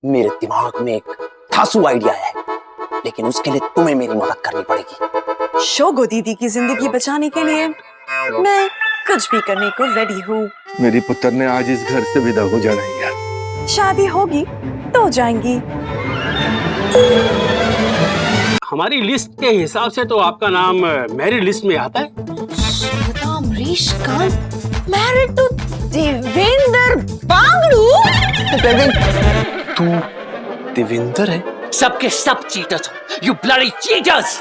मेरे दिमाग में एक धांसू आइडिया है, लेकिन उसके लिए तुम्हें मेरी मदद करनी पड़ेगी। शोगो दीदी की जिंदगी बचाने के लिए मैं कुछ भी करने को रेडी हूँ। मेरी पुत्र ने आज इस घर से विदा हो जाना है यार। शादी होगी तो जाएंगी। हमारी लिस्ट के हिसाब से तो आपका नाम मैरिड लिस्ट में आता है। Amrish Kant married to Devendra Bangdu. तू देवेंद्र है? सबके सब चीटर्स हो, यू ब्लडी चीटर्स।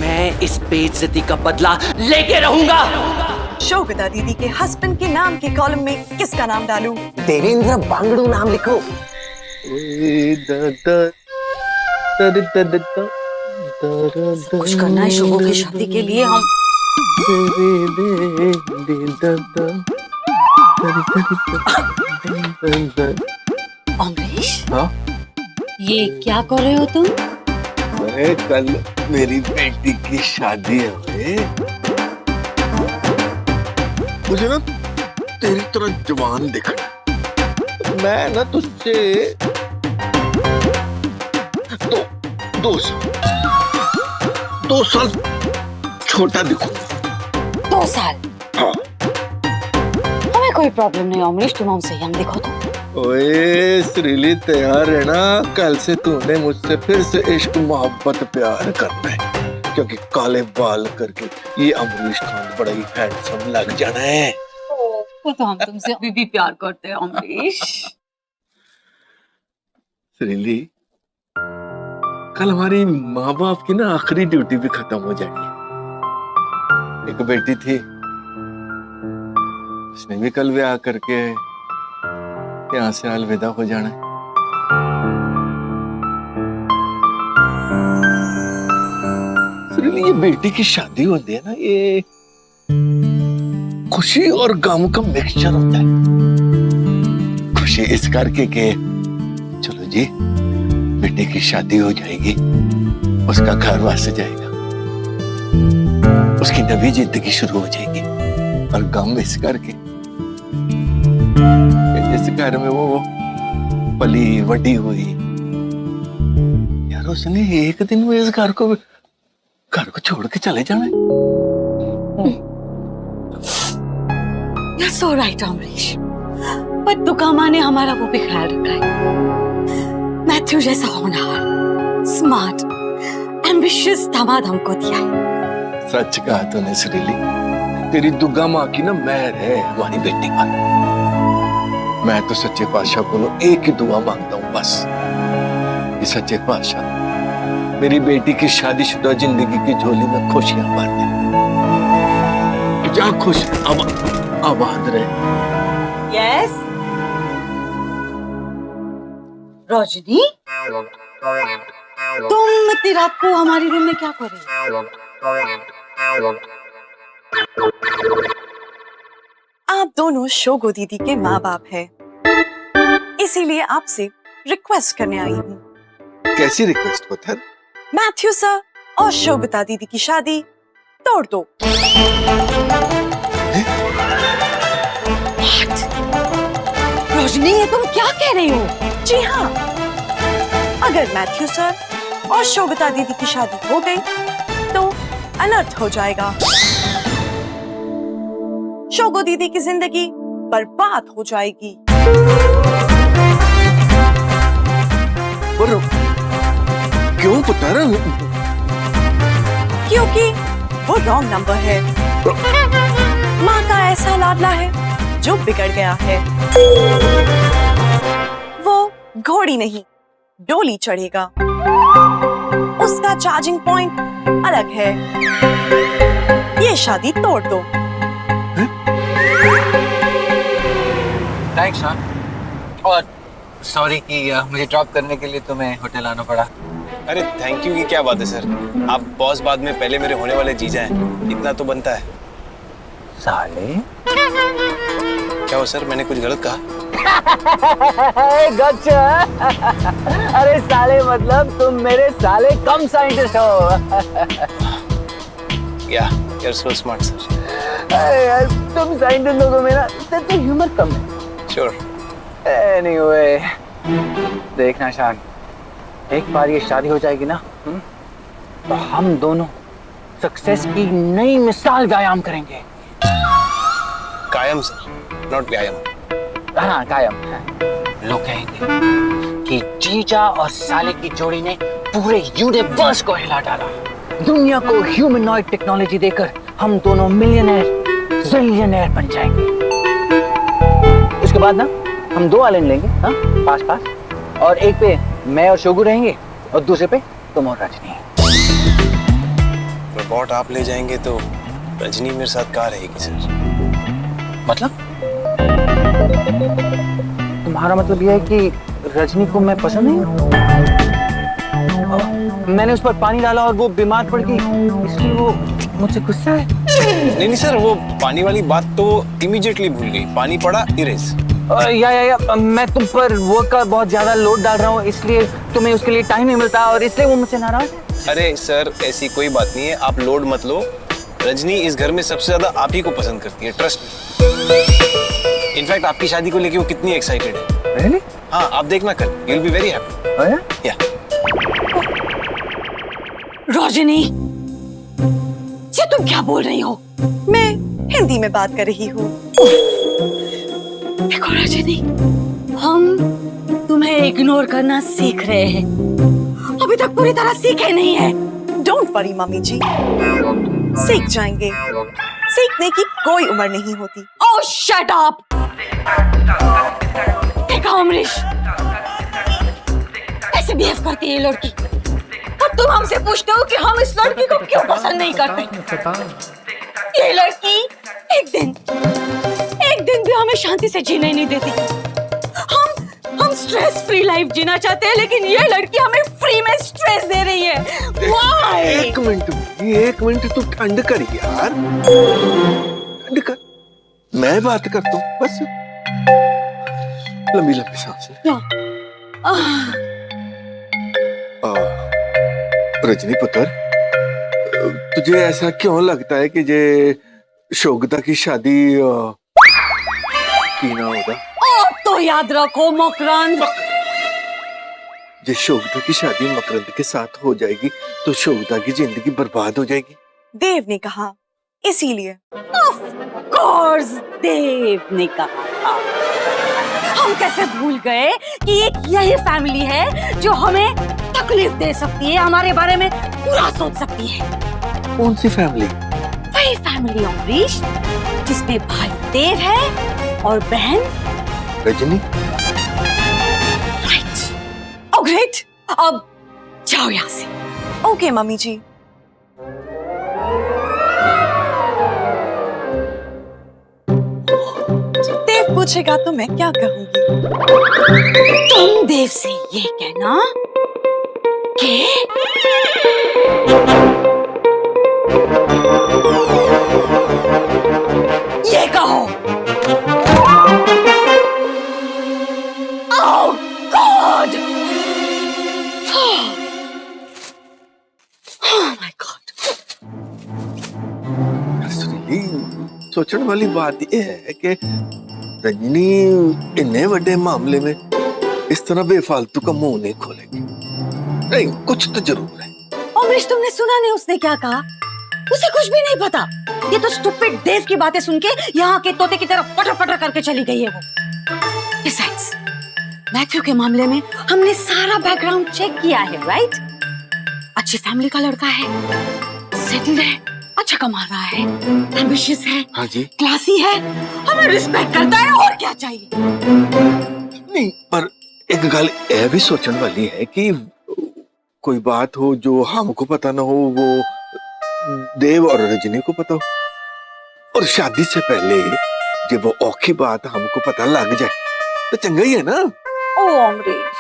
मैं इस बेइज्जती का बदला लेके रहूंगा। शोगता दीदी के हस्बैंड के नाम के कॉलम में किसका नाम डालूं? देवेंद्र बांगड़ू नाम लिखो। कुछ करना है शोगो की शादी के लिए। हम अमरीश, हाँ? ये क्या कर रहे हो तुम? अरे कल मेरी बेटी की शादी है। मुझे ना तेरी तरह जवान दिखना। मैं ना तुझसे दो साल छोटा दिखूंगा। 2 साल? हाँ। हमें कोई प्रॉब्लम नहीं अमरीश, तुम हमसे यंग दिखो तो। ओए श्रीली, तैयार है ना? कल से तूने मुझसे फिर से इश्क मोहब्बत प्यार करना है, क्योंकि काले बाल करके ये अमरीश खान बड़ा ही हैंडसम लग जाना है। वो तो हम तुमसे अभी भी प्यार करते हैं अमरीश। श्रीली, कल हमारी माँ बाप की ना आखिरी ड्यूटी भी खत्म हो जाएगी। एक बेटी थी, उसने भी कल ब्याह करके यहाँ से अलविदा हो जाना है। श्रीली, ये बेटी की शादी होती है ना, ये खुशी और गम का मिक्सचर होता है। खुशी इस करके के चलो जी बेटी की शादी हो जाएगी, उसका घर वास जाएगा, उसकी नवी जिंदगी शुरू हो जाएगी। और गम इस करके जिस घर में वो पली वडी हुई यार, उसने एक दिन वो इस घर को छोड़ के चले जाना है। You're so right अमरीश, पर दुकामा ने हमारा वो भी ख्याल रखा है। मैथ्यू जैसा होनहार, स्मार्ट, एम्बिशियस दामाद हमको दिया है। सच कहा तूने श्रीली, तेरी दुर्गा माँ की ना मेहर है हमारी बेटी पर। मैं तो सच्चे पातशाह को एक ही दुआ मांगता हूँ बस, ये सच्चे पातशाह मेरी बेटी की शादीशुदा जिंदगी की झोली में खुशियां भर दे, जहाँ खुश आबाद रहे। यस रोशनी, तुम इतनी रात को हमारी रूम में क्या कर रही हो? आप दोनों शोगो दीदी के माँ बाप हैं, इसीलिए आपसे रिक्वेस्ट करने आई हूँ। कैसी रिक्वेस्ट पत्थर? मैथ्यू सर और शोगता दीदी की शादी तोड़ दो। रोशनी, ये तुम क्या कह रही हो? जी हाँ, अगर मैथ्यू सर और शोगता दीदी की शादी हो गई तो अनर्थ हो जाएगा। शोगो दीदी की जिंदगी बर्बाद हो जाएगी। पर क्यों पुत्र? क्योंकि वो रॉन्ग नंबर है। माँ का ऐसा लाडला है जो बिगड़ गया है। वो घोड़ी नहीं डोली चढ़ेगा, उसका चार्जिंग पॉइंट अलग है। ये शादी तोड़ दो। थैंक्स हाँ, और सॉरी कि मुझे ड्रॉप करने के लिए तुम्हें होटल आना पड़ा। अरे थैंक यू की क्या बात है सर, आप बॉस बाद में पहले मेरे होने वाले जीजा हैं, इतना तो बनता है। साले क्या हो सर, मैंने कुछ गलत कहा? गच्चा। अरे साले मतलब तुम मेरे साले कम साइंटिस्ट हो। यार सो स्मार्ट सर। अरे यार तुम साइंटिस्ट लोगों में ना तो ह्यूमर कम है। श्योर। एनीवे, देखना शान, एक बार ये शादी हो जाएगी ना, तो हम दोनों सक्सेस की नई मिसाल व्यायाम करेंगे। कायम सर, नॉट व्यायाम। हाँ कायम। लोग कहेंगे कि जीजा और साले की जोड़ी ने पूरे यूनिवर्स को हिला डाला। दुनिया को ह्यूमनॉइड टेक्नोलॉजी देकर हम दोनों मिलियनेयर जिलियनेयर बन जाएंगे। उसके बाद ना हम 2 आइलैंड लेंगे, हाँ पास पास, और एक पे मैं और शोगू रहेंगे और दूसरे पे तुम और रजनी। रोबोट आप ले जाएंगे तो रजनी मेरे साथ कहाँ रहेगी सर? मतलब तुम्हारा मतलब यह है कि रजनी को मैं पसंद नहीं हूँ? मैंने उस पर पानी डाला और वो बीमार पड़ गई, इसलिए वो मुझसे गुस्सा है। नहीं सर, वो पानी वाली बात तो इमीडिएटली भूल गई। पानी पड़ा, इरेज। या मैं तुम पर वर्क का बहुत ज्यादा लोड डाल रहा हूँ, इसलिए तुम्हें उसके लिए टाइम नहीं मिलता और इसलिए वो मुझसे नाराज है। अरे सर, ऐसी कोई बात नहीं है, आप लोड मत लो। रजनी इस घर में सबसे ज्यादा आप ही को पसंद करती है, ट्रस्ट मी। इनफैक्ट आपकी शादी को लेके वो कितनी एक्साइटेड है। Really? हाँ, आप देखना कल, you will be very happy. या रोशनी, ये तुम क्या बोल रही हो? मैं हिंदी में बात कर रही हूँ। देखो रजनी, हम तुम्हें इग्नोर करना सीख रहे हैं, अभी तक पूरी तरह सीखे नहीं है। डोंट वरी मम्मी जी, सीख जाएंगे। सीखने की कोई उम्र नहीं होती। ओह शट अप! देखा अमरीश, ऐसे बिहेव करती है ये लड़की, और तुम हमसे पूछते हो कि हम इस लड़की को क्यों पसंद नहीं करते। ये लड़की एक दिन भी हमें शांति से जीने नहीं देती। हम स्ट्रेस फ्री लाइफ जीना चाहते हैं, लेकिन ये लड़की हमें फ्री में स्ट्रेस दे रही है। Why? एक मिनट तू ठंड कर यार, ठंड कर, मैं बात करता हूँ बस। लंबी लंबी सांसें। रजनी पुत्र, तुझे ऐसा क्यों लगता है कि जे शोगता की शादी की ना होगा? तो याद रखो मकरंद, जे शोगता की शादी मकरंद के साथ हो जाएगी तो शोगता की जिंदगी बर्बाद हो जाएगी। देव ने कहा, इसीलिए। ऑफ कोर्स देव ने कहा था। हम कैसे भूल गए कि एक यही फैमिली है जो हमें तकलीफ दे सकती है, हमारे बारे में बुरा सोच सकती है। कौन सी फैमिली? वही फैमिली अमरीश, जिसमें भाई देव है और बहन रजनी। राइट। ओह ग्रेट, अब जाओ यहाँ से। ओके मम्मी जी। देव पूछेगा तो मैं क्या कहूंगी? तुम देव से ये कहना कि ये कहो, ओह गॉड, ओह माय गॉड। सोचने वाली बात यह है कि रजनी इन्ने बड़े मामले में इस तरह बेफालतू का मुंह नहीं खोलेगी। नहीं, कुछ तो जरूर है। अमरीश, तुमने सुना नहीं उसने क्या कहा? उसे कुछ भी नहीं पता। ये तो स्टूपिड देव की बातें सुन के यहाँ के तोते की तरफ पटर पटर करके चली गई है वो। Besides, मैथ्यू के मामले में हमने सारा बैकग्राउंड चेक किया है, राइट? अच्छी फैमिली का लड़का है, सेटल्ड है, अच्छा कमा रहा है, एम्बिशियस है, हाँ जी, क्लासी है, हमें रिस्पेक्ट करता है, और क्या चाहिए? नहीं, पर एक गल यह भी सोचने वाली है कि कोई बात हो जो हमको पता ना हो, वो देव और रजनी को पता हो, और शादी से पहले जब वो औखी बात हमको पता लग जाए तो चंगा ही है ना। Oh Amrish,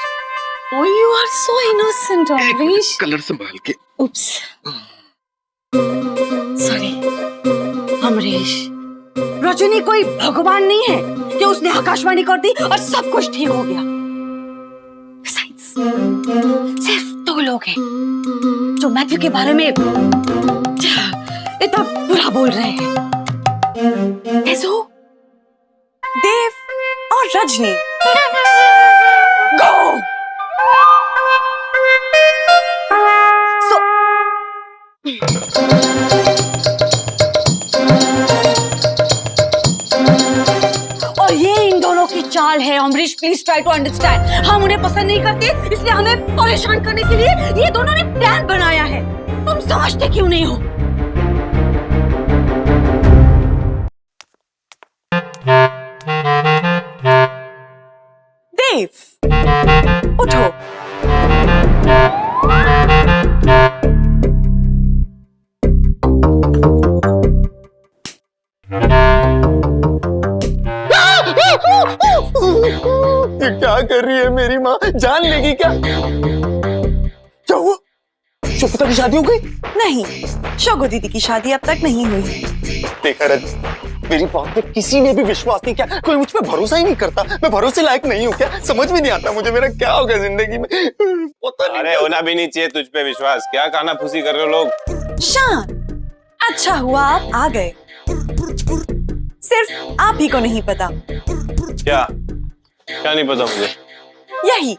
oh you are so innocent Amrish. Colour संभाल के। Oops. Sorry. अमरीश, रजनी कोई भगवान नहीं है कि उसने आकाशवाणी कर दी और सब कुछ ठीक हो गया। Besides, सिर्फ 2 लोग हैं जो मैथ्यू के बारे में इतना बुरा बोल रहे हैं। ऐसो? देव और रजनी। गो। और ये इन दोनों की चाल है Amrish, please try to understand. हम उन्हें पसंद नहीं करते, इसलिए हमें परेशान करने के लिए ये दोनों ने प्लान बनाया है। तुम समझते क्यों नहीं हो? देव, उठो। क्या कर रही है मेरी माँ? जान लेगी क्या? क्या हुआ? शोभिता की शादी हो गई? नहीं, शोगो दीदी की शादी अब तक नहीं हुई। देखा रज, मेरी बात पे किसी ने भी विश्वास नहीं किया। कोई मुझ पे भरोसा ही नहीं करता। मैं भरोसे लायक नहीं हूँ क्या? समझ में नहीं आता मुझे मेरा क्या होगा जिंदगी में। पता नहीं। अरे होना भी नहीं चाहिए तुझ पे विश्वास। क्या काना फूसी कर रहे हो लोग? शान, अच्छा हुआ आप आ गए। सिर्फ आप ही को नहीं पता। क्या क्या नहीं पता मुझे? यही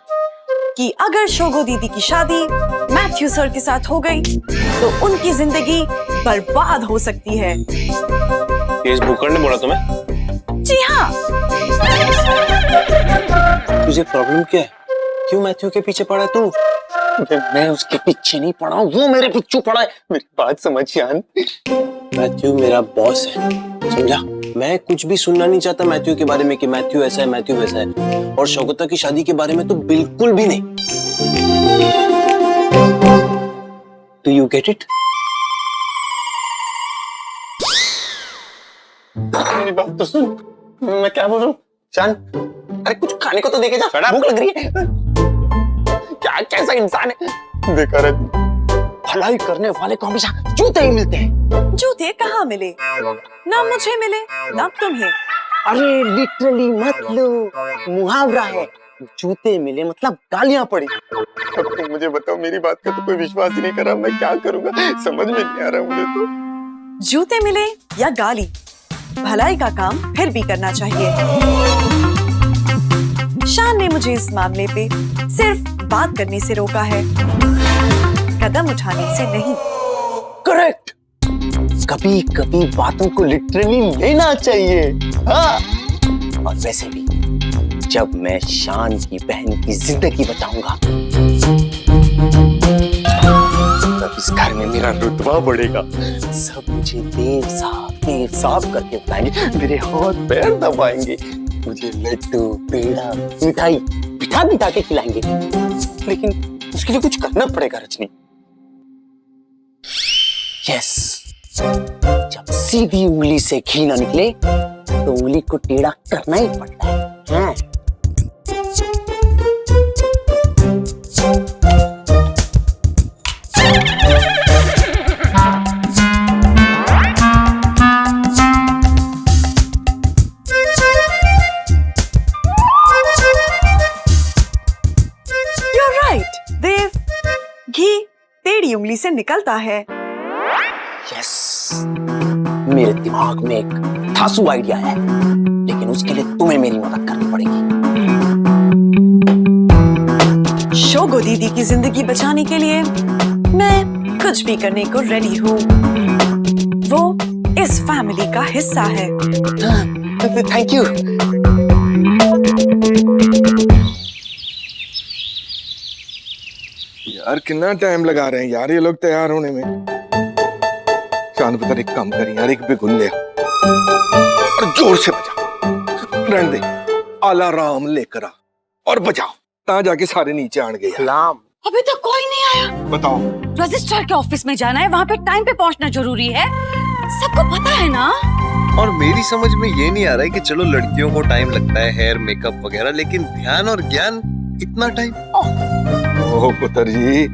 कि अगर शोगो दीदी की शादी मैथ्यू सर के साथ हो गई तो उनकी जिंदगी बर्बाद हो सकती है। इस भूखड़ ने बोला तुम्हें? जी हाँ। तुझे प्रॉब्लम क्या है? क्यों मैथ्यू के पीछे पड़ा है तू? मैं उसके पीछे नहीं पड़ा हूँ, वो मेरे पीछे पड़ा है। मेरी बात समझ यान। मैथ्यू मेरा बॉस है, समझा? मैं कुछ भी सुनना नहीं चाहता मैथ्यू के बारे में कि मैथ्यू ऐसा है, मैथ्यू वैसा है। और शोगता की शादी के बारे में तो बिल्कुल भी नहीं। Do you get it? मेरी बात तो सुन। मैं क्या बोल रहा हूँ? शान, अरे कुछ खाने को तो देके जा। भूख लग रही है। क्या कैसा इंसान है? देखा रे, भलाई करने वाले को हमेशा जूते ही मिलते हैं। जूते कहाँ मिले? ना मुझे मिले ना तुम्हें। अरे लिटरली मत लो, मुहावरा है। जूते मिले मतलब गालियां पड़ी। अब तुम मुझे बताओ, मेरी बात का तो कोई विश्वास ही नहीं कर रहा। मैं क्या करूंगा समझ में नहीं आ रहा मुझे तो। जूते मिले या गाली, भलाई का काम फिर भी करना चाहिए। शान ने मुझे इस मामले पे सिर्फ बात करने से रोका है, कदम उठाने से नहीं। करेक्ट। कभी कभी बातों को लिटरली लेना चाहिए। हाँ। और वैसे भी जब मैं शान की बहन की जिंदगी बचाऊंगा तब इस घर में मेरा रुतबा बढ़ेगा। सब मुझे देव साहब करके बुलाएंगे, मेरे हाथ पैर दबाएंगे, मुझे लड्डू पेड़ा मिठाई बिठा बिठा के खिलाएंगे। लेकिन उसके लिए कुछ करना पड़ेगा रजनी। यस। जब सीधी उंगली से घी ना निकले तो उंगली को टेढ़ा करना ही पड़ता है। हाँ। You're right, देव। घी टेढ़ी उंगली से निकलता है। यस। मेरे दिमाग में एक धांसू आइडिया है, लेकिन उसके लिए तुम्हें मेरी मदद करनी पड़ेगी। शोगो दीदी की जिंदगी बचाने के लिए मैं कुछ भी करने को रेडी हूँ। वो इस फैमिली का हिस्सा है। Thank you. यार कितना टाइम लगा रहे हैं यार ये लोग तैयार होने में। शान पता एक काम करी यार, एक बिगुल ले और जोर से बजा। रहने दे, अलार्म लेकर आ और बजाओ। ता जाके सारे नीचे आन गए। सलाम। अभी तक कोई नहीं आया। बताओ। रजिस्ट्रार के ऑफिस में जाना है, वहाँ पे टाइम पे पहुँचना जरूरी है। सबको पता है ना? और मेरी समझ में ये नहीं आ रहा है कि चलो लड़कियों को टाइम लगता है हेयर मेकअप वगैरह, लेकिन ध्यान और ज्ञान इतना टाइम। ओह पुत्र जी,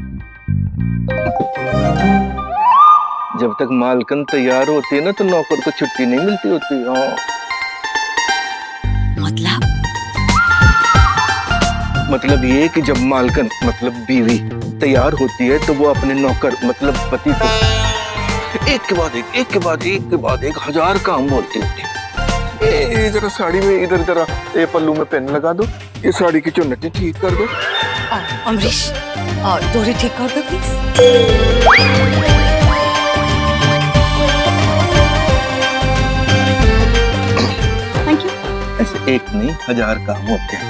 जब तक मालकन तैयार होती है ना तो नौकर को छुट्टी नहीं मिलती होती। मतलब ये कि जब मालकन मतलब बीवी तैयार होती है तो वो अपने नौकर मतलब पति को एक के बाद एक 1000 काम बोलती होती है। ये जरा साड़ी में इधर जरा ये पल्लू में पेन लगा दो, ये साड़ी की चुन्नटी ठीक कर दो। अमरीश डोरी ठीक कर दो प्लीज। Thank you. ऐसे एक नहीं 1000 काम होते हैं।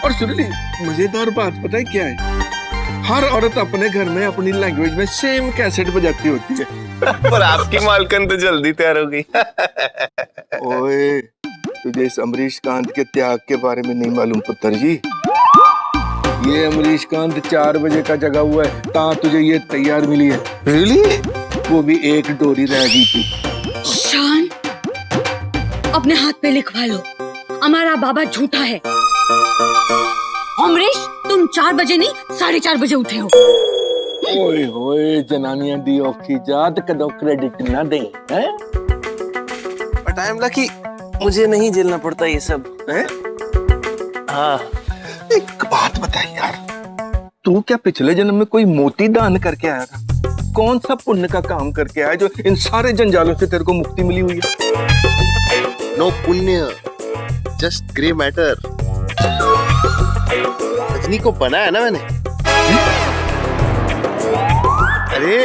और सुन ली, मजेदार बात पता है क्या है? हर औरत अपने घर में अपनी लैंग्वेज में सेम कैसेट बजाती होती है। पर आपकी मालकन तो जल्दी तैयार हो गई। ओए, तुझे इस अमरीश कांत के त्याग के बारे में नहीं मालूम पुत्र जी? ये अमरीश कांत 4 बजे का जगा हुआ है, ता तुझे ये तैयार मिली है। रियली? वो भी एक डोरी रह गई थी। शान, अपने हाथ पे लिखवा लो, हमारा बाबा झूठा है। अमरीश, तुम 4 बजे नहीं 4:30 बजे उठे हो। ओए होए, जनानियां दी औखी जात कदों क्रेडिट ना दे हैं? बट आई एम लकी, मुझे नहीं झेलना पड़ता ये सब। हैं? हाँ। एक बात बता यार, तू क्या पिछले जन्म में कोई मोती दान करके आया था? कौन सा पुण्य का काम करके आया जो इन सारे जंजालों से तेरे को मुक्ति मिली हुई है? नो पुण्य, जस्ट ग्रे मैटर। रजनी को बनाया ना मैंने। अरे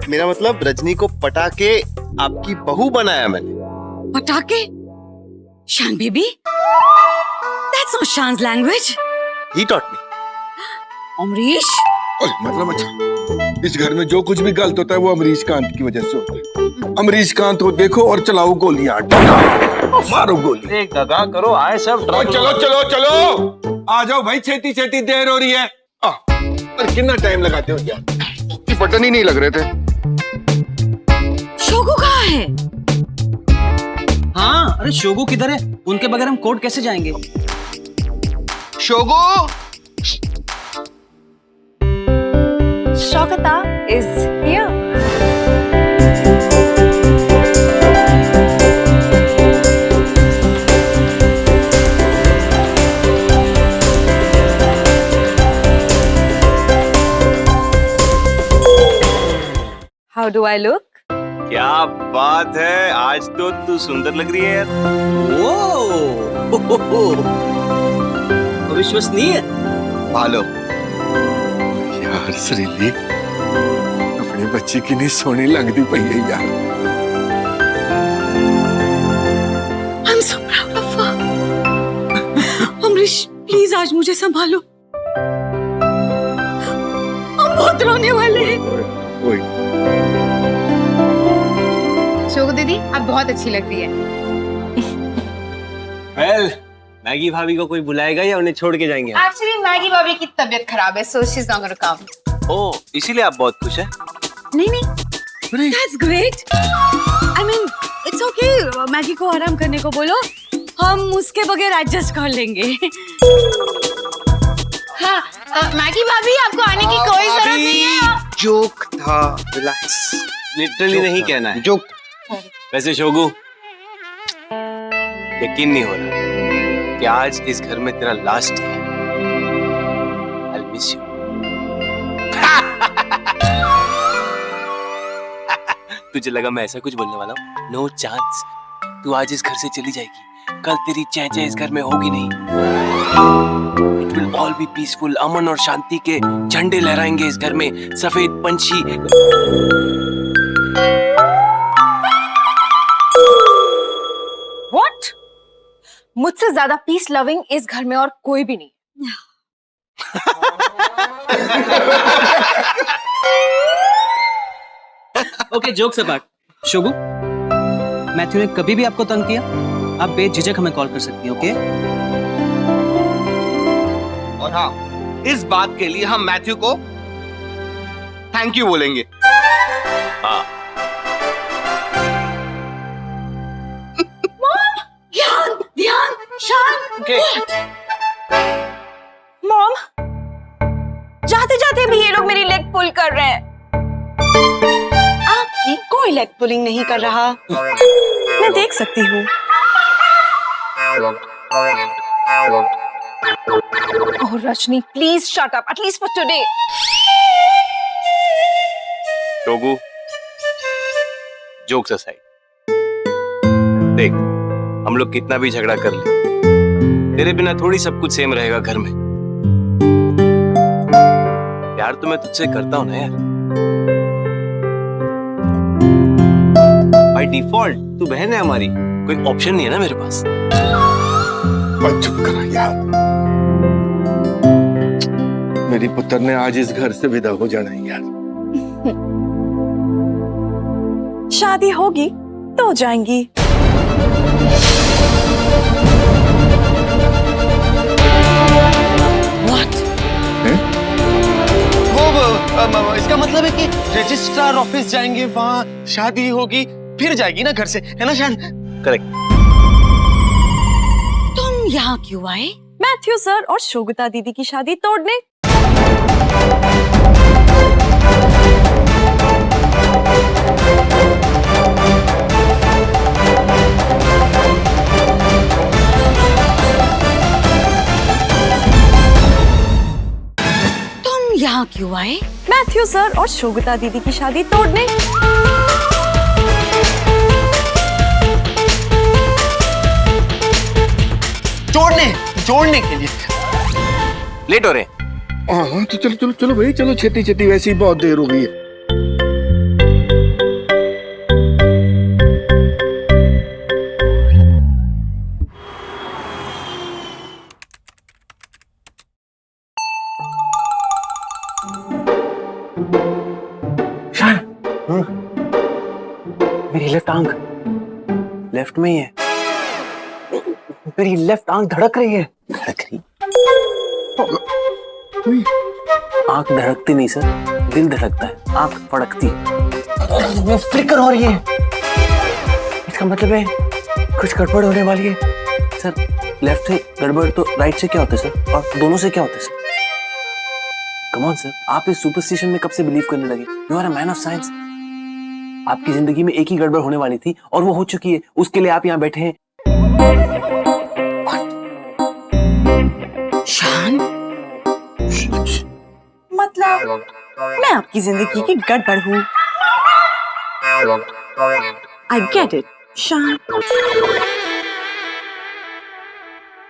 मेरा मतलब रजनी को पटा के आपकी बहू बनाया मैंने। पटाके? शान baby, that's not Shan's language. He taught me. Amrish, ओए, मतलब अच्छा, इस घर में जो कुछ भी गलत होता है वो अमरीश कांत की वजह से होता है। अमरीश कांत को देखो और चलाओ गोलियां, मारो गोली। एक दगा करो, आए सब। चलो चलो चलो, आ जाओ भाई, छेती छेती देर हो रही है। पर कितना टाइम लगाते हो यार? बटन ही नहीं लग रहे थे। शोगू कहाँ है? हाँ, अरे शोगू किधर है? उनके बगैर हम कोर्ट कैसे जाएंगे? शोगो, Shogata is here. How do I look? क्या बात है, आज तो तू सुंदर लग रही है यार। अविश्वसनीय। भालो। यार श्रीली, अपने बच्ची की नहीं सोनी लगती पई है यार। I'm so proud of her. Amrish, please आज मुझे संभालो, हम बहुत रोने वाले हैं। ओए, शोगो दीदी, आप बहुत अच्छी लग रही है। वेल, मैगी भाभी को कोई बुलाएगा या उन्हें छोड़ के जाएंगे? एक्चुअली मैगी भाभी की तबीयत खराब है, so she's not gonna come. ओह, इसीलिए आप बहुत खुश हैं? नहीं, that's great. I mean, it's okay. Maggi को आराम करने को बोलो, हम उसके बगैर एडजस्ट कर लेंगे। हाँ, मैगी भाभी, आपको आने की कोई जरूरत नहीं है। जोक था, रिलैक्स। लिटरली नहीं कहना है। जोक। वैसे शोगू, यकीन नहीं हो रहा कि आज इस घर में तेरा लास्ट है। I'll miss you. तुझे लगा मैं ऐसा कुछ बोलने वाला हूँ? No chance. तू आज इस घर से चली जाएगी, कल तेरी चेंचे इस घर में होगी नहीं। It will all be peaceful. अमन और शांति के झंडे लहराएंगे इस घर में, सफेद पंछी। What? मुझसे ज्यादा पीस लविंग इस घर में और कोई भी नहीं। Okay, jokes apart. Shogu, Matthew ने कभी भी आपको तंग किया, आप बेझिझक हमें कॉल कर सकती हैं, ओके? और हाँ, इस बात के लिए हम मैथ्यू को थैंक यू बोलेंगे। हाँ। ध्यान, शान। मॉम, जाते जाते भी ये लोग मेरी लेग पुल कर रहे हैं। आपकी कोई लेग पुलिंग नहीं कर रहा, मैं देख सकती हूँ। Oh Rajni, please shut up, at least for today. Shogu, jokes aside, देख, हम लोग कितना भी झगड़ा कर ले, तेरे बिना थोड़ी सब कुछ सेम रहेगा घर में। प्यार तो मैं तुझसे करता हूं ना यार। बाय डिफॉल्ट तू बहन है हमारी, कोई ऑप्शन नहीं है ना मेरे पास। बस चुप करा यार, मेरी पुत्र ने आज इस घर से विदा हो जाना है यार। शादी होगी तो जाएंगी। वो इसका मतलब है कि रजिस्ट्रार ऑफिस जाएंगे, वहाँ शादी होगी, फिर जाएगी ना घर से, है ना शान? करेक्ट। तुम यहाँ क्यों आए? मैथ्यू सर और शोगता दीदी की शादी तोड़ने। तुम यहाँ क्यों आए? मैथ्यू सर और शोगता दीदी की शादी तोड़ने। जोड़ने के लिए। लेट हो रहे हैं। हाँ तो चलो चलो चलो भाई, चलो छेती छेती, वैसे ही बहुत देर हो गई है। मेरी लेफ्ट आंख लेफ्ट में ही है। मेरी लेफ्ट आंख धड़क रही है। धड़क रही? आंख धड़कती नहीं सर, दिल धड़कता है, आंख फड़कती है। वो फ्लिकर हो रही है। इसका मतलब है कुछ गड़बड़ होने वाली है सर। लेफ्ट से गड़बड़ तो राइट से क्या होता है सर, और दोनों से क्या होता है सर? कम ऑन सर, आप इस सुपरस्टिशन में कब से बिलीव करने लगे? You are a man of science. आपकी जिंदगी में एक ही गड़बड़ होने वाली थी और वो हो चुकी है, उसके लिए आप यहाँ बैठे हैं। शान, मतलब मैं आपकी जिंदगी की गड़बड़ हूँ। आई गेट इट शान।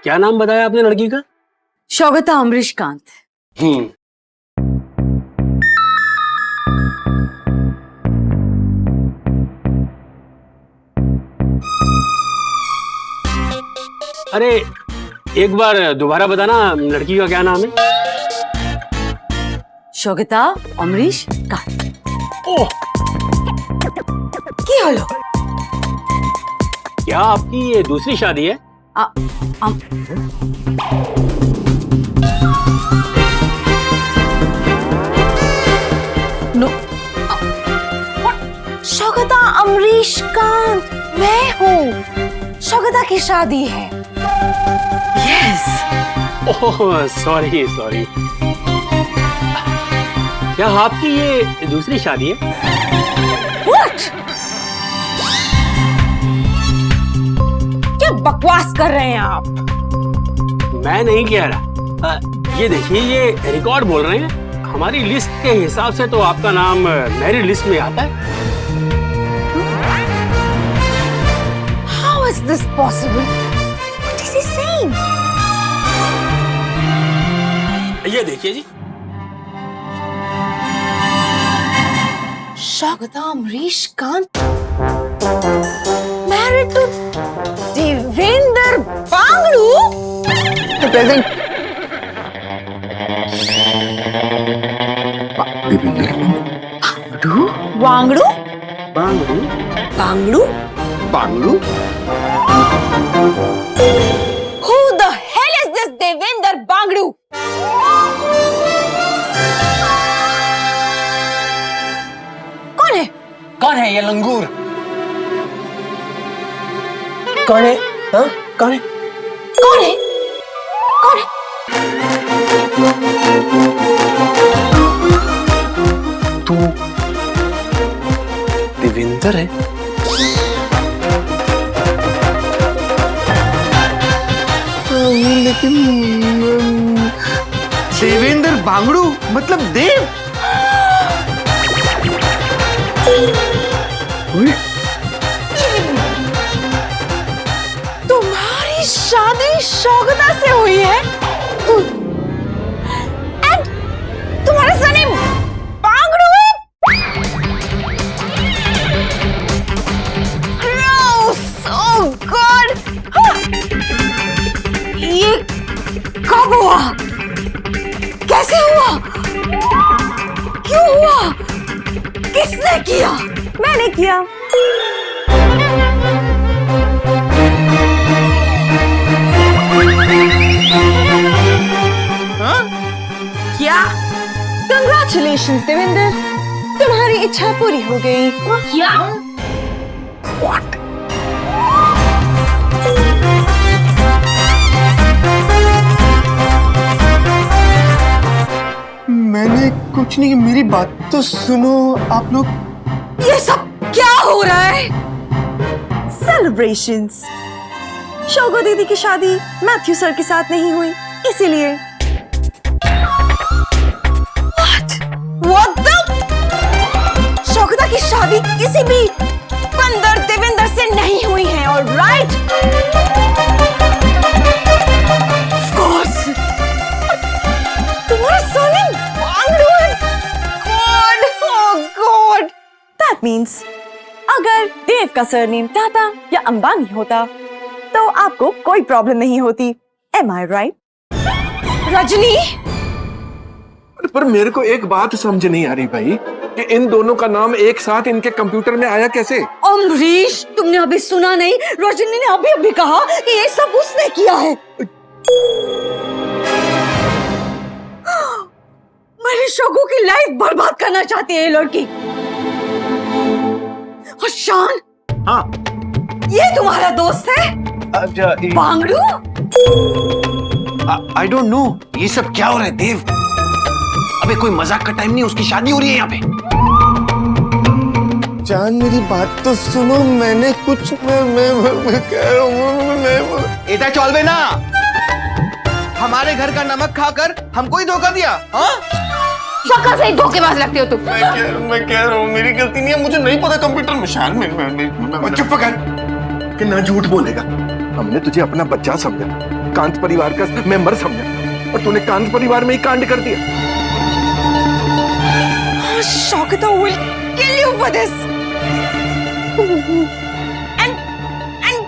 क्या नाम बताया आपने लड़की का? शोगता अमरीश कांत। अरे एक बार दोबारा बताना, लड़की का क्या नाम है? शोगता अमरीश कांत। ओह, की हलो? क्या आपकी ये दूसरी शादी है? नो, शोगता अमरीश कांत मैं हूँ। शोगता की शादी है। यस। Oh sorry sorry. क्या आपकी ये दूसरी शादी है? What? क्या बकवास कर रहे हैं आप? मैं नहीं कह रहा। ये देखिए, ये रिकॉर्ड बोल रहे हैं। हमारी लिस्ट के हिसाब से तो आपका नाम मैरिड लिस्ट में आता है। How is this possible? What is he saying? ये देखिए जी, शोगता Amrish Kant married to Devendra Bangdu. Present. Wangdu? Bangdu? Bangdu? Bangdu? Who the hell is this Devendra Bangdu? कौन है? कौन है ये लंगूर? कौन है? हाँ? कौन है? कौन है? कौन है? तू देवेंद्र है? लेकिन देवेंद्र बांगड़ू मतलब देव। शौकता से हुई है। एंड तुम्हारा सरनेम बांगड़ू है। Gross! Oh God! ये कब हुआ? कैसे हुआ? क्यों हुआ? किसने किया? मैंने किया। क्या? Congratulations देवेंद्र, तुम्हारी इच्छा पूरी हो गई। क्या? What? मैंने कुछ नहीं, मेरी बात तो सुनो आप लोग। ये सब क्या हो रहा है? सेलिब्रेशंस। शोगो दीदी की शादी मैथ्यू सर के साथ नहीं हुई, इसीलिए। What the? शोगदा की शादी किसी भी बंदर देवेंद्र से नहीं हुई है, ऑलराइट? Of course. तुम्हारा सरनेम बांगड़ू है। God, oh God. That means अगर देव का सरनेम टाटा या अंबानी होता तो आपको कोई प्रॉब्लम नहीं होती। Am I right? रजनी, पर मेरे को एक बात समझ नहीं आ रही भाई कि इन दोनों का नाम एक साथ इनके कंप्यूटर में आया कैसे? अमरीश, तुमने अभी सुना नहीं? रजनी ने अभी अभी कहा कि ये सब उसने किया है। मेरे शोगो की लाइफ बर्बाद करना चाहती है ये लड़की। और शान, हाँ, ये तुम्हारा दोस्त है बांगड़ू? आई डोंट नो, ये सब क्या हो रहा है देव? अबे कोई मजाक का टाइम नहीं, उसकी शादी हो रही है यहाँ पे। जान मेरी बात तो सुनो, मैंने कुछ मैं कह रहा हूँ एटा चौलबे ना, हमारे घर का नमक खाकर हमको ही धोखा दिया। हाँ, शक्ल से ही धोखेबाज लगते हो तुम। मैं कह रहा हूँ मेरी गलती नहीं है, मुझे नहीं पता कंप्यूटर में शान में। चुप कर कि ना झूठ बोलेगा। हमने तुझे अपना बच्चा समझा, कांत परिवार का मेंबर समझा, और तूने कांत परिवार में ही कांड कर दिया। Shokata will kill you for this, and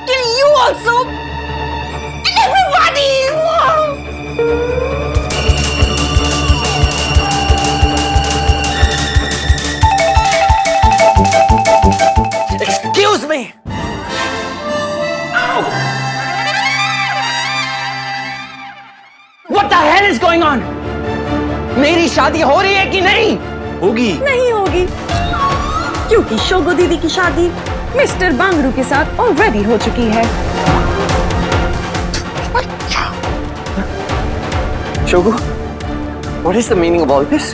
kill you also, and everybody. Excuse me. Ow. What the hell is going on? मेरी शादी हो रही है कि नहीं? होगी। नहीं होगी, क्योंकि शोगो दीदी की शादी मिस्टर बांगड़ू के साथ ऑलरेडी हो चुकी है। शोगो, what is the meaning of all this?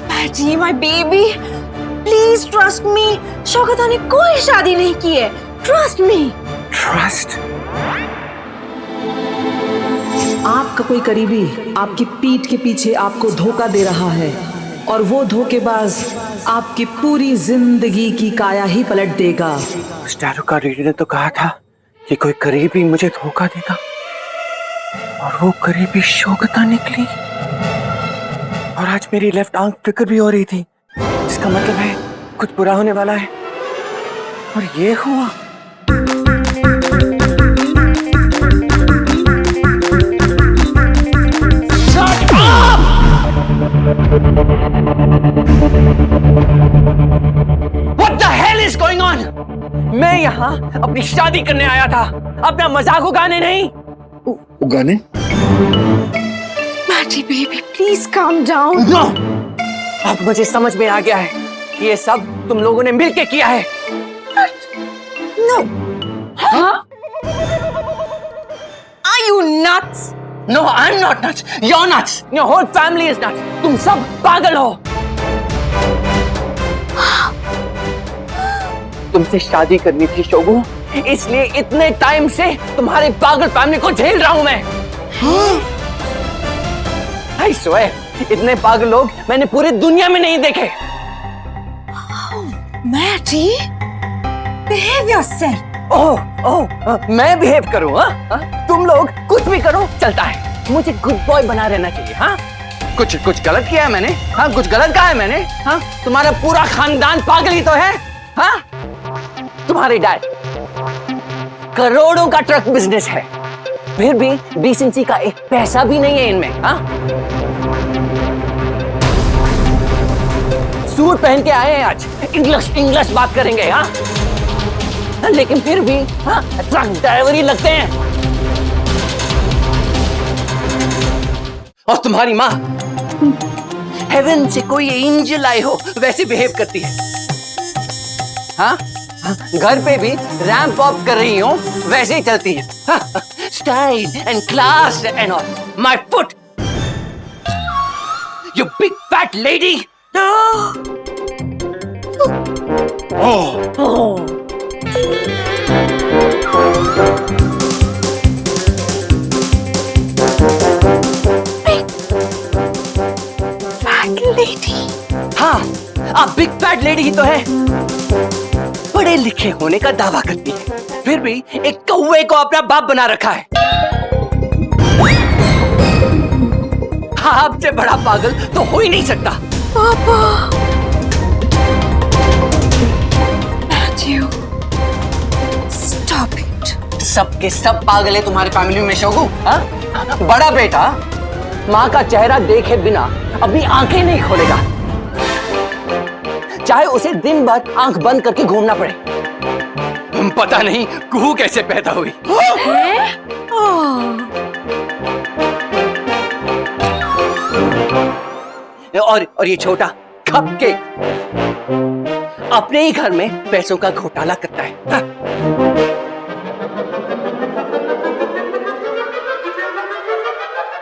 Patty, my baby, please trust me. शोगता ने कोई शादी नहीं की है। Trust me. Trust? आपका कोई करीबी आपकी पीठ के पीछे आपको धोखा दे रहा है, और वो धोखेबाज आपकी पूरी जिंदगी की काया ही पलट देगा। स्टारो का रीडर ने तो कहा था कि कोई करीबी मुझे धोखा देगा, और वो करीबी शोगता निकली। और आज मेरी लेफ्ट आंख फिक्र भी हो रही थी, इसका मतलब है कुछ बुरा होने वाला है, और ये हुआ। What the hell is going on? मैं यहाँ अपनी शादी करने आया था, अपना मजाक उगाने नहीं। उगाने? Patty baby, please calm down. No! अब मुझे समझ में आ गया है कि ये सब तुम लोगों ने मिलके किया है। No. Huh? Are you nuts? No, I'm not nuts. You're nuts. Your whole family is nuts. तुम सब पागल हो। तुमसे शादी करनी थी शोगो, इसलिए इतने टाइम से तुम्हारे पागल फैमिली को झेल रहा हूं मैं। I swear, इतने पागल लोग मैंने पूरी दुनिया में नहीं देखे। Matty, behave yourself. मैं बिहेव करूं? तुम लोग कुछ भी करो चलता है, मुझे गुड बॉय बना रहना चाहिए। हाँ, कुछ गलत किया है मैंने? हाँ, कुछ गलत कहा है मैंने? हाँ, तुम्हारा पूरा खानदान पागल ही तो है। हाँ, तुम्हारे डैड करोड़ों का ट्रक बिजनेस है, फिर भी डिसेंसी का एक पैसा भी नहीं है इनमें। हाँ, सूट पहन के आए हैं आज, इंग्लिश बात करेंगे। हाँ, लेकिन फिर भी हाँ, ट्रक ड्राइवर ही लगते हैं। और तुम्हारी माँ हेवन से कोई एंजल आए हो वैसे बिहेव करती है। हाँ, घर पे भी रैंप वॉक कर रही हो वैसे ही चलती है। Style and class and all. My foot, you big fat lady. हाँ, आप बिग फैट लेडी ही तो है। पढ़े लिखे होने का दावा करती है, फिर भी एक कौवे को अपना बाप बना रखा है। आपसे बड़ा पागल तो हो ही नहीं सकता। पापा, मैथ्यू, स्टॉप इट। सबके सब पागल है तुम्हारे फैमिली में शोगू। हाँ, बड़ा बेटा माँ का चेहरा देखे बिना अभी आंखें नहीं खोलेगा, चाहे उसे दिन भर आंख बंद करके घूमना पड़े। पता नहीं कुहू कैसे पैदा हुई। और ये छोटा कपकेक अपने ही घर में पैसों का घोटाला करता है। हाँ।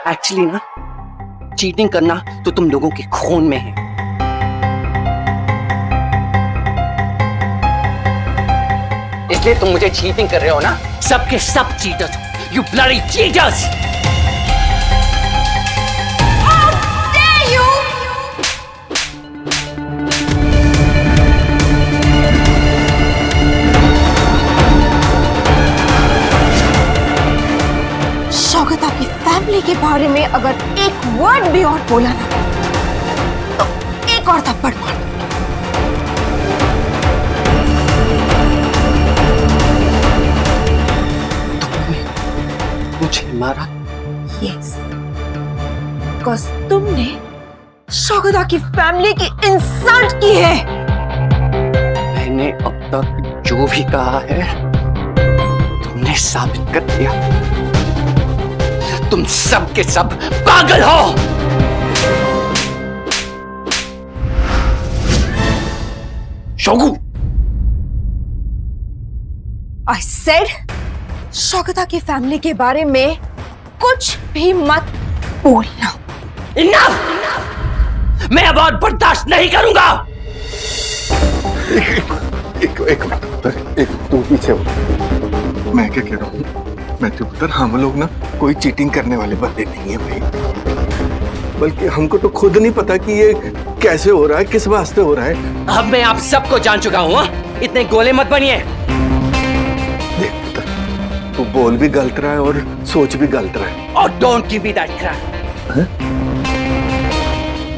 एक्चुअली ना, चीटिंग करना तो तुम लोगों के खून में है। इसलिए तुम मुझे चीटिंग कर रहे हो ना। सबके सब cheaters, you bloody cheaters. Shaukat आपकी फैमिली के बारे में अगर एक वर्ड भी और बोला ना तो एक और थप्पड़ मार दूंगी। मुझे मारा? यस, बिकॉज़ तुमने शौकत की फैमिली की इंसल्ट की है। मैंने अब तक जो भी कहा है तुमने साबित कर दिया। तुम सब के सब पागल हो। शोगू, I said शौकता की फैमिली के बारे में कुछ भी मत बोलना। इनफ! मैं अब और बर्दाश्त नहीं करूंगा। एक मिनट, तू पीछे हो। मैं क्या कह रहा हूँ मैथ्यू पुत्र, हम लोग ना कोई चीटिंग करने वाले बंदे नहीं है भाई, बल्कि हमको तो खुद नहीं पता कि ये कैसे हो रहा है, किस वास्ते हो रहा है। अब मैं आप सबको जान चुका हूँ। इतने गोले मत बनिए। देख पुत्र, तू बोल भी गलत रहा है और सोच भी गलत रहा है। और don't give me that Krebs.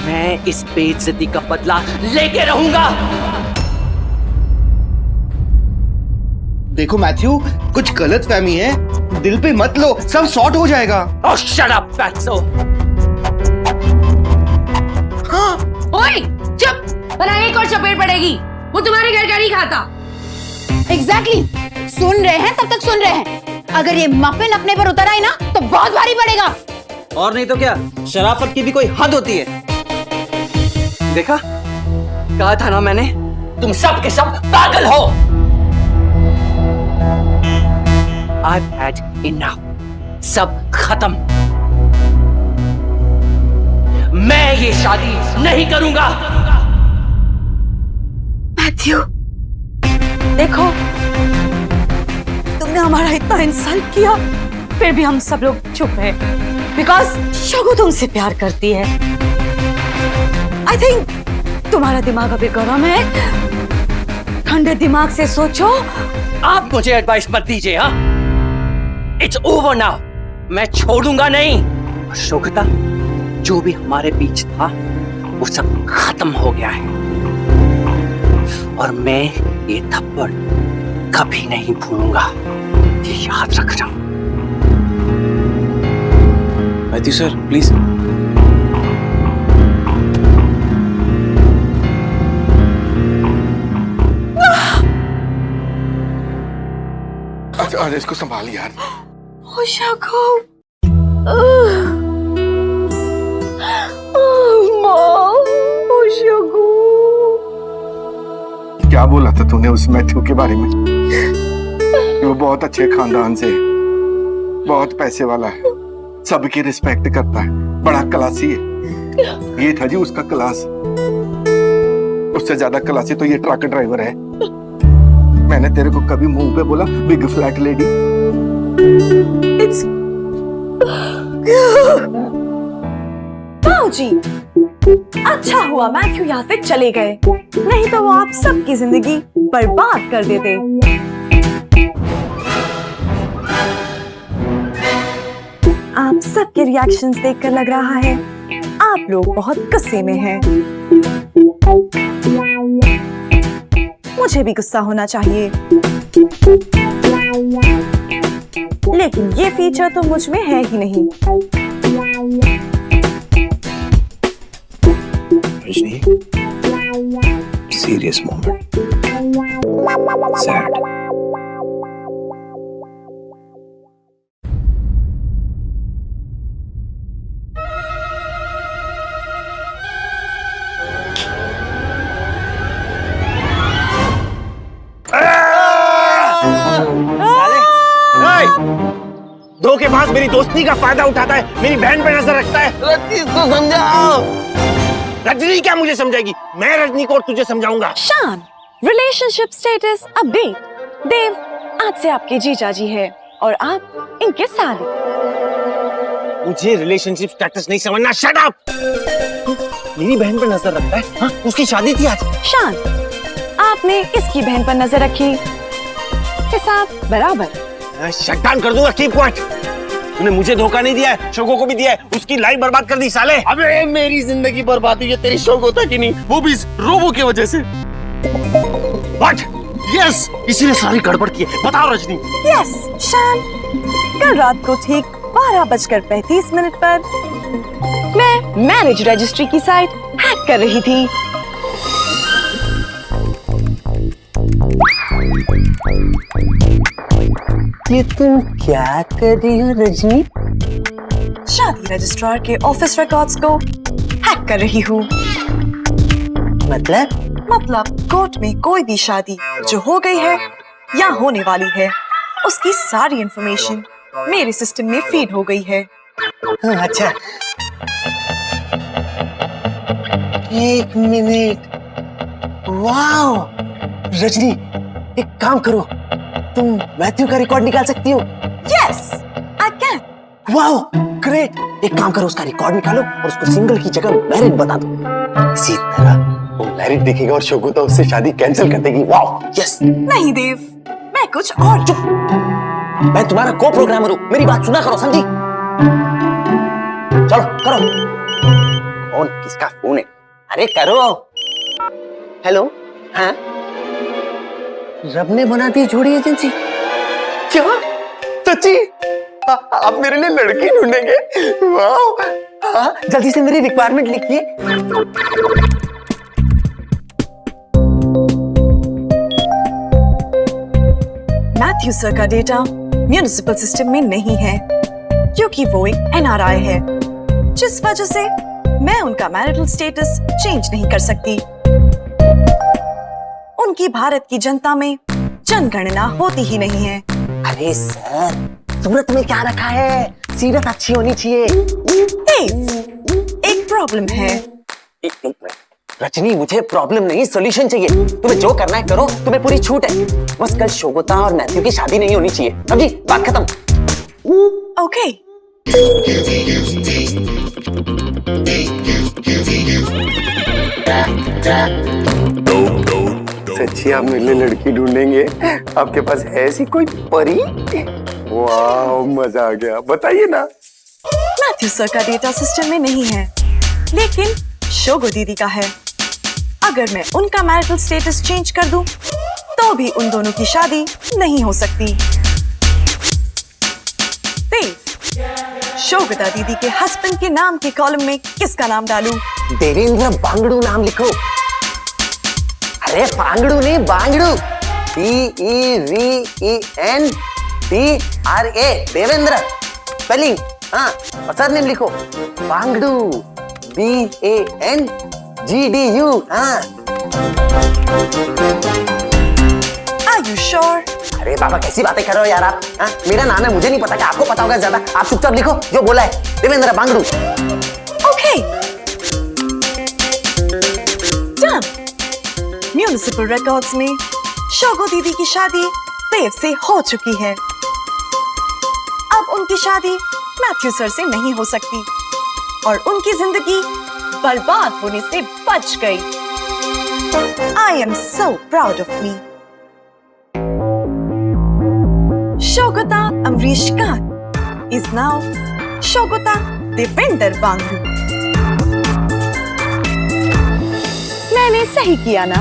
मैं इस बेइज्जती का बदला लेके रहूंगा। देखो मैथ्यू, कुछ गलत फहमी है, दिल पे मत लो, सब सॉर्ट हो जाएगा। Oh, shut up, fatso! हाँ, ओए, चुप! भला एक और चपेट पड़ेगी। वो तुम्हारे घर का नहीं खाता। एग्जैक्टली, सुन रहे हैं तब तक सुन रहे हैं। अगर ये मफिन अपने पर उतर आई ना तो बहुत भारी पड़ेगा। और नहीं तो क्या, शराफत की भी कोई हद होती है। देखा, कहा था ना मैंने, तुम सब के सब पागल हो। I've had enough. सब खत्म। मैं ये शादी नहीं करूंगा। मैथ्यू, देखो, तुमने हमारा इतना इंसल्ट किया, फिर भी हम सब लोग चुप हैं, बिकॉज शगु तुमसे प्यार करती है। आई थिंक तुम्हारा दिमाग अभी गर्म है। ठंडे दिमाग से सोचो आप मुझे एडवाइस मत दीजिए। हाँ, इट्स ओवर नाउ। मैं छोड़ूंगा नहीं। और शोकता, जो भी हमारे बीच था वो सब खत्म हो गया है, और मैं ये थप्पड़ कभी नहीं भूलूंगा, ये याद रखना। Matthew sir please. अच्छा इसको संभाल यार। Oshako. Mom, Oshako. क्या बोला था तूने उस मैथ्यू के बारे में? वो बहुत अच्छे खानदान से, बहुत पैसे वाला है, सबकी रिस्पेक्ट करता है, बड़ा क्लासी है। ये था जी उसका क्लास। उससे ज्यादा क्लासी तो ये ट्रक ड्राइवर है। मैंने तेरे को कभी मुंह पे बोला बिग फ्लैट लेडी? जी, अच्छा हुआ मैथ्यू यहाँ से चले गए, नहीं तो वो आप सबकी जिंदगी बर्बाद कर देते। आप सबके रिएक्शंस देखकर लग रहा है आप लोग बहुत गुस्से में हैं। मुझे भी गुस्सा होना चाहिए, लेकिन ये फीचर तो मुझ में है ही नहीं। Rajni, serious moment. Sad. धोखेबाज मेरी दोस्ती का फायदा उठाता है, मेरी बहन पे नजर रखता है। रजनी इसको समझाओ। रजनी क्या मुझे समझाएगी? मैं रजनी को और तुझे समझाऊंगा। शान, रिलेशनशिप स्टेटस अपडेट। देव आज से आपके जीजा जी है और आप इनके साले। मुझे रिलेशनशिप स्टेटस नहीं समझना। Shut up. मेरी बहन पर नजर रखता है। हाँ, उसकी शादी थी आज। शान, आपने इसकी बहन पर नजर रखी, हिसाब बराबर। शट डाउन कर दूंगा। Keep quiet. तूने मुझे धोखा नहीं दिया है, शोको को भी दिया है। उसकी लाइफ बर्बाद कर दी साले। अबे मेरी जिंदगी बर्बाद हुई है तेरी शोको था कि नहीं? वो भी इस रोबो की वजह से। व्हाट? यस, इसी ने सारी गड़बड़ की है। बताओ रजनी। यस शान, कल रात को ठीक 12:35 पर मैं मैरिज रजिस्ट्री की साइट हैक कर रही थी। ये तुम क्या कर रही हो रजनी? शादी रजिस्ट्रार के ऑफिस रिकॉर्ड्स को हैक कर रही हूँ। मतलब कोर्ट में कोई भी शादी जो हो गई है या होने वाली है, उसकी सारी इंफॉर्मेशन मेरे सिस्टम में फीड हो गई है। अच्छा, एक मिनट। वाओ रजनी, एक काम करो, तुम मैथ्यू का रिकॉर्ड निकाल सकती हो? Yes I can. Wow great. एक काम करो, उसका रिकॉर्ड निकालो और उसको सिंगल की जगह मैरिड बता दो। इसी तरह वो मैरिड देखेगा और शोगुता उससे शादी कैंसिल कर देगी। Wow yes. नहीं देव, मैं कुछ और। चुप, मैं तुम्हारा को प्रोग्रामर हूँ, मेरी बात सुना करो, समझी? चलो करो। कौन किसका फोन है? अरे करो। हेलो। हाँ, रब ने बना दी जोड़ी एजेंसी। क्या सच्ची? आप मेरे लिए लड़की ढूंढेंगे? वाह। हाँ, जल्दी से मेरी रिक्वायरमेंट लिखिए। मैथ्यू सर का डेटा म्युनिसिपल सिस्टम में नहीं है, क्योंकि वो एक NRI है, जिस वजह से मैं उनका मैरिटल स्टेटस चेंज नहीं कर सकती। उनकी भारत की जनता में जनगणना होती ही नहीं है। अरे सर, सूरत में क्या रखा है? सीरत अच्छी होनी चाहिए। एक प्रॉब्लम है। रजनी, मुझे प्रॉब्लम नहीं, सॉल्यूशन चाहिए। तुम्हें जो करना है करो, तुम्हें पूरी छूट है। बस कल शोगुता और मैथ्यू की शादी नहीं होनी चाहिए। समझी? बात खत्म। ओके। सच्ची आप मेरे लिए लड़की ढूंढेंगे? आपके पास है ऐसी कोई परी? वाह मजा आ गया, बताइए ना। मैथ्यू सर का डेटा सिस्टम में नहीं है, लेकिन शोगो दीदी का है। अगर मैं उनका मैरिटल स्टेटस चेंज कर दूं, तो भी उन दोनों की शादी नहीं हो सकती। शोगता दीदी के हस्बैंड के नाम के कॉलम में किसका नाम डालूं? देवेंद्र बांगड़ू नाम लिखो। अरे बांगड़ू नहीं, बांगड़ू। DEVENDRA, Devendra spelling. हाँ, और सरनेम लिखो बांगड़ू, BANGDU। हाँ। Are you sure? अरे बाबा कैसी बातें कर रहे हो यार आप? हाँ? मेरा नाम है, मुझे नहीं पता, क्या आपको पता होगा ज्यादा? आप चुपचाप लिखो जो बोला है, Devendra Bangdu. Okay. Done. Municipal records में शोगो दीदी की शादी देव से हो चुकी है। अब उनकी शादी मैथ्यू सर से नहीं हो सकती और उनकी जिंदगी बर्बाद होने से बच गई। I am so proud of me. Shogota Amrish Khan is now Shogota Devender Bangru. मैंने सही किया ना?